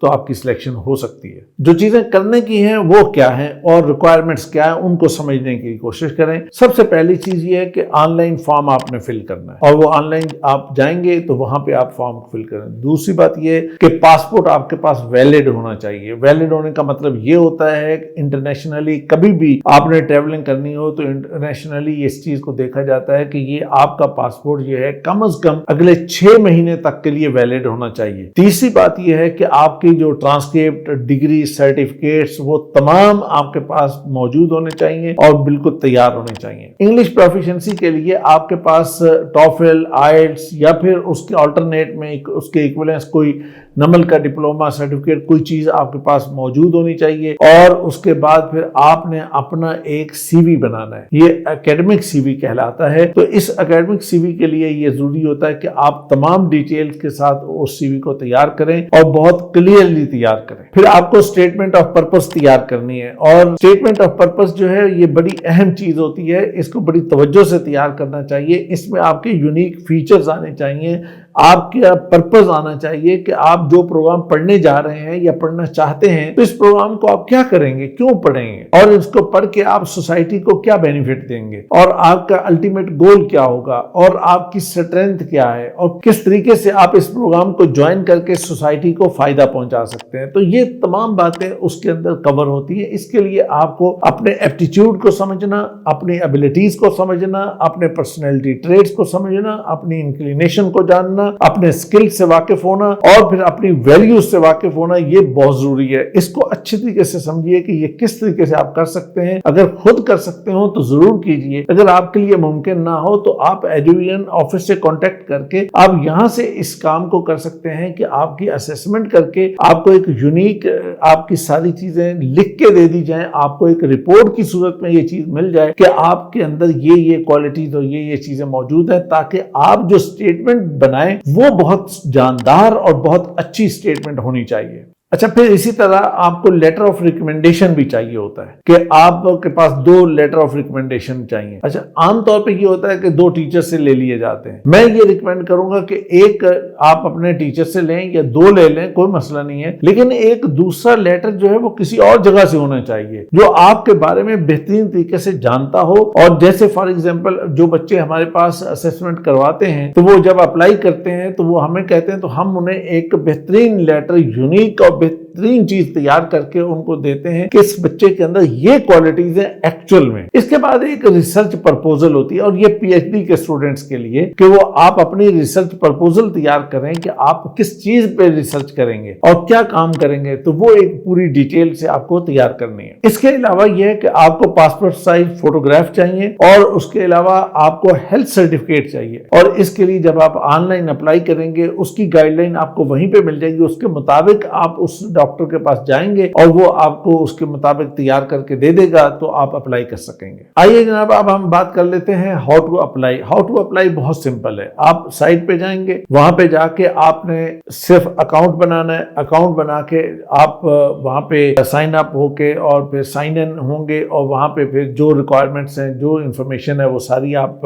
تو آپ کی سلیکشن ہو سکتی ہے۔ جو چیزیں کرنے کی ہیں وہ کیا ہیں اور ریکوائرمنٹس کیا ہیں ان کو سمجھنے کی کوشش کریں۔ سب سے پہلی چیز یہ ہے کہ آن لائن فارم آپ نے فل کرنا ہے، اور وہ آن لائن آپ جائیں گے تو وہاں پہ آپ فارم فل کریں۔ دوسری بات یہ کہ پاسپورٹ آپ کے پاس ویلڈ ہونا چاہیے۔ ویلڈ ہونے کا مطلب یہ ہوتا ہے کہ انٹرنیشنلی کبھی بھی آپ نے ٹریولنگ کرنی ہو تو انٹرنیشنلی اس چیز کو دیکھا جاتا ہے کہ یہ آپ کا پاسپورٹ جو ہے کم از کم اگلے 6 مہینے تک کے لیے ویلڈ ہونا چاہیے۔ تیسری بات یہ ہے کہ آپ کی جو ٹرانسکرپٹ، ڈگری، سرٹیفکیٹس وہ تمام آپ کے پاس موجود ہونے چاہیے اور بالکل تیار ہونے چاہیے۔ انگلش پروفیشنسی کے لیے آپ کے پاس ٹوفل، آئلٹس یا پھر اس کے آلٹرنیٹ میں اس کے ایکویلنس کوئی نمل کا ڈپلوما سرٹیفکیٹ کوئی چیز آپ کے پاس موجود ہونی چاہیے، اور اس کے بعد پھر آپ نے اپنا ایک سی وی بنانا ہے۔ یہ اکیڈمک سی وی کہلاتا ہے۔ تو اس اکیڈمک سی وی کے لیے یہ ضروری ہوتا ہے کہ آپ تمام ڈیٹیلز کے ساتھ اس سی وی کو تیار کریں اور بہت کلیئرلی تیار کریں۔ پھر آپ کو اسٹیٹمنٹ آف پرپس تیار کرنی ہے، اور اسٹیٹمنٹ آف پرپس جو ہے یہ بڑی اہم چیز ہوتی ہے، اس کو بڑی توجہ سے تیار کرنا چاہیے۔ اس میں آپ کے یونیک فیچرز آنے چاہیے، آپ کا پرپز آنا چاہیے کہ آپ جو پروگرام پڑھنے جا رہے ہیں یا پڑھنا چاہتے ہیں تو اس پروگرام کو آپ کیا کریں گے، کیوں پڑھیں گے، اور اس کو پڑھ کے آپ سوسائٹی کو کیا بینیفٹ دیں گے، اور آپ کا الٹیمیٹ گول کیا ہوگا، اور آپ کی اسٹرینتھ کیا ہے، اور کس طریقے سے آپ اس پروگرام کو جوائن کر کے سوسائٹی کو فائدہ پہنچا سکتے ہیں۔ تو یہ تمام باتیں اس کے اندر کور ہوتی ہیں۔ اس کے لیے آپ کو اپنے ایپٹیچیوڈ کو سمجھنا، اپنی ایبلٹیز کو سمجھنا، اپنے پرسنالٹی ٹریٹس کو سمجھنا، اپنی انکلینیشن کو جاننا، اپنے سکل سے واقف ہونا، اور پھر اپنی ویلیوز سے واقف ہونا، یہ بہت ضروری ہے۔ اس کو اچھی طریقے سے سمجھیے کہ یہ کس طریقے سے آپ کر سکتے ہیں۔ اگر خود کر سکتے ہو تو ضرور کیجئے، اگر آپ کے لیے ممکن نہ ہو تو آپ ایڈویژن آفس سے کانٹیکٹ کر کے آپ یہاں سے اس کام کو کر سکتے ہیں کہ آپ کی اسیسمنٹ کر کے آپ کو ایک یونیک آپ کی ساری چیزیں لکھ کے دے دی جائیں، آپ کو ایک رپورٹ کی صورت میں یہ چیز مل جائے کہ آپ کے اندر یہ کوالٹیز اور یہ چیزیں موجود ہیں، تاکہ آپ جو اسٹیٹمنٹ بنائیں وہ بہت جاندار اور بہت اچھی اسٹیٹمنٹ ہونی چاہیے۔ اچھا، پھر اسی طرح آپ کو لیٹر آف ریکمنڈیشن بھی چاہیے ہوتا ہے کہ آپ کے پاس 2 لیٹر آف ریکمنڈیشن چاہیے۔ اچھا، عام طور پہ یہ ہوتا ہے کہ 2 ٹیچر سے لے لیے جاتے ہیں۔ میں یہ ریکمینڈ کروں گا کہ ایک آپ اپنے ٹیچر سے لیں یا 2 لے لیں، کوئی مسئلہ نہیں ہے، لیکن ایک دوسرا لیٹر جو ہے وہ کسی اور جگہ سے ہونا چاہیے جو آپ کے بارے میں بہترین طریقے سے جانتا ہو۔ اور جیسے فار ایگزامپل جو بچے ہمارے پاس اسیسمنٹ کرواتے ہیں تو وہ جب اپلائی کرتے ہیں تو وہ ہمیں کہتے ہیں تو ہم انہیں ایک بہترین لیٹر، یونیک اور بہترین چیز تیار کر کے ان کو دیتے ہیں کہ اس بچے کے اندر یہ کوالٹیز ہیں ایکچوئل میں۔ اس کے بعد ایک ریسرچ پرپوزل ہوتی ہے، اور یہ پی ایچ ڈی کے اسٹوڈنٹس کے لیے کہ وہ آپ اپنی ریسرچ پرپوزل تیار کریں کہ آپ کس چیز پہ ریسرچ کریں گے اور کیا کام کریں گے، تو وہ ایک پوری ڈیٹیل سے آپ کو تیار کرنی ہے۔ اس کے علاوہ یہ ہے کہ آپ کو پاسپورٹ سائز فوٹوگراف چاہیے، اور اس کے علاوہ آپ کو ہیلتھ سرٹیفکیٹ چاہیے، اور اس کے لیے جب آپ آن لائن اپلائی کریں گے اس کی گائیڈ لائن آپ کو وہیں پہ مل جائے گی، اس کے مطابق آپ اس ڈاکٹر کے پاس جائیں گے اور وہ آپ کو اس کے مطابق تیار کر کے دے دے گا تو آپ اپلائی کر سکیں گے۔ آئیے جناب اب ہم بات کر لیتے ہیں how to apply. How to apply بہت سمپل ہے۔ آپ سائٹ پہ جائیں گے، وہاں پہ جا کے آپ نے صرف اکاؤنٹ بنانا ہے۔ اکاؤنٹ بنا کے آپ وہاں پہ سائن اپ ہو کے اور پھر سائن ان ہوں گے، اور وہاں پہ پھر جو ریکوائرمنٹس ہیں، جو انفارمیشن ہے وہ ساری آپ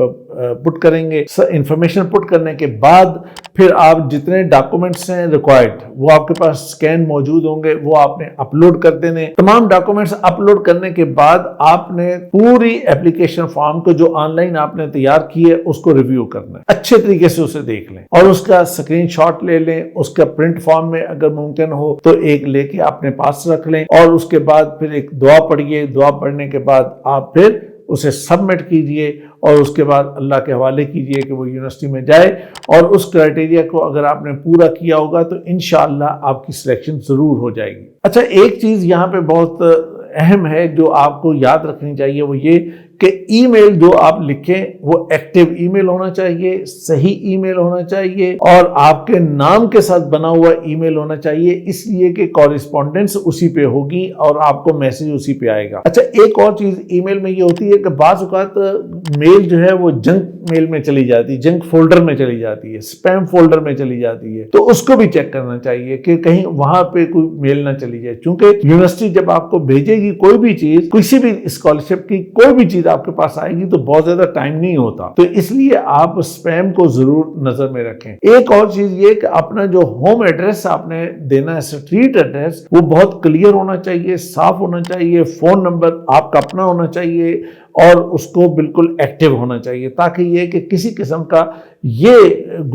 پٹ کریں گے۔ انفارمیشن پٹ کرنے کے بعد پھر آپ جتنے ڈاکومنٹس ہیں ریکوائرڈ وہ آپ کے پاس سکین موجود ہوں گے، وہ آپ نے اپلوڈ کر دینے۔ تمام ڈاکومنٹس اپلوڈ کرنے کے بعد آپ نے پوری اپلیکیشن فارم کو جو آن لائن آپ نے تیار کی ہے اس کو ریویو کرنا ہے، اچھے طریقے سے اسے دیکھ لیں اور اس کا اسکرین شاٹ لے لیں۔ اس کا پرنٹ فارم میں اگر ممکن ہو تو ایک لے کے اپنے پاس رکھ لیں، اور اس کے بعد پھر ایک دعا پڑھیے۔ دعا پڑھنے کے بعد آپ پھر اسے سبمٹ کیجئے، اور اس کے بعد اللہ کے حوالے کیجئے کہ وہ یونیورسٹی میں جائے، اور اس کرائٹیریا کو اگر آپ نے پورا کیا ہوگا تو انشاءاللہ آپ کی سلیکشن ضرور ہو جائے گی۔ اچھا، ایک چیز یہاں پہ بہت اہم ہے جو آپ کو یاد رکھنی چاہیے، وہ یہ کہ ای میل جو آپ لکھیں وہ ایکٹیو ای میل ہونا چاہیے، صحیح ای میل ہونا چاہیے، اور آپ کے نام کے ساتھ بنا ہوا ای میل ہونا چاہیے، اس لیے کہ کورسپونڈنس اسی پہ ہوگی اور آپ کو میسج اسی پہ آئے گا۔ اچھا، ایک اور چیز ای میل میں یہ ہوتی ہے کہ بعض اوقات میل جو ہے وہ جنک میل میں چلی جاتی ہے، جنک فولڈر میں چلی جاتی ہے، سپیم فولڈر میں چلی جاتی ہے، تو اس کو بھی چیک کرنا چاہیے کہ کہیں وہاں پہ کوئی میل نہ چلی جائے، چونکہ یونیورسٹی جب آپ کو بھیجے گی کوئی بھی چیز، کسی بھی اسکالرشپ کی کوئی بھی چیز آپ کے پاس آئے گی تو بہت زیادہ ٹائم نہیں ہوتا، تو اس لیے آپ اسپیم کو ضرور نظر میں رکھیں۔ ایک اور چیز یہ کہ اپنا جو ہوم ایڈریس آپ نے دینا ہے، اسٹریٹ ایڈریس، وہ بہت کلیئر ہونا چاہیے، صاف ہونا چاہیے، فون نمبر آپ کا اپنا ہونا چاہیے اور اس کو بالکل ایکٹیو ہونا چاہیے، تاکہ یہ کہ کسی قسم کا یہ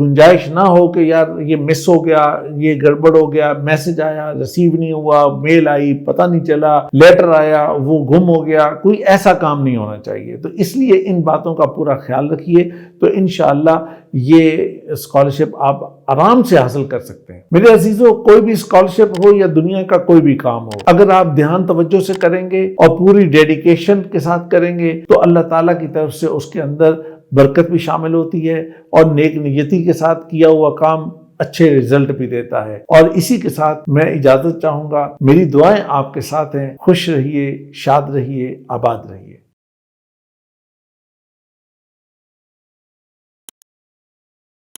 گنجائش نہ ہو کہ یار یہ مس ہو گیا، یہ گڑبڑ ہو گیا، میسج آیا ریسیو نہیں ہوا، میل آئی پتہ نہیں چلا، لیٹر آیا وہ گم ہو گیا، کوئی ایسا کام نہیں ہونا چاہیے۔ تو اس لیے ان باتوں کا پورا خیال رکھیے، تو انشاءاللہ یہ اسکالرشپ آپ آرام سے حاصل کر سکتے ہیں۔ میرے عزیزوں، کوئی بھی اسکالرشپ ہو یا دنیا کا کوئی بھی کام ہو، اگر آپ دھیان توجہ سے کریں گے اور پوری ڈیڈیکیشن کے ساتھ کریں گے تو اللہ تعالیٰ کی طرف سے اس کے اندر برکت بھی شامل ہوتی ہے اور نیک نیتی کے ساتھ کیا ہوا کام اچھے رزلٹ بھی دیتا ہے۔ اور اسی کے ساتھ میں اجازت چاہوں گا، میری دعائیں آپ کے ساتھ ہیں۔ خوش رہیے، شاد رہیے، آباد رہیے۔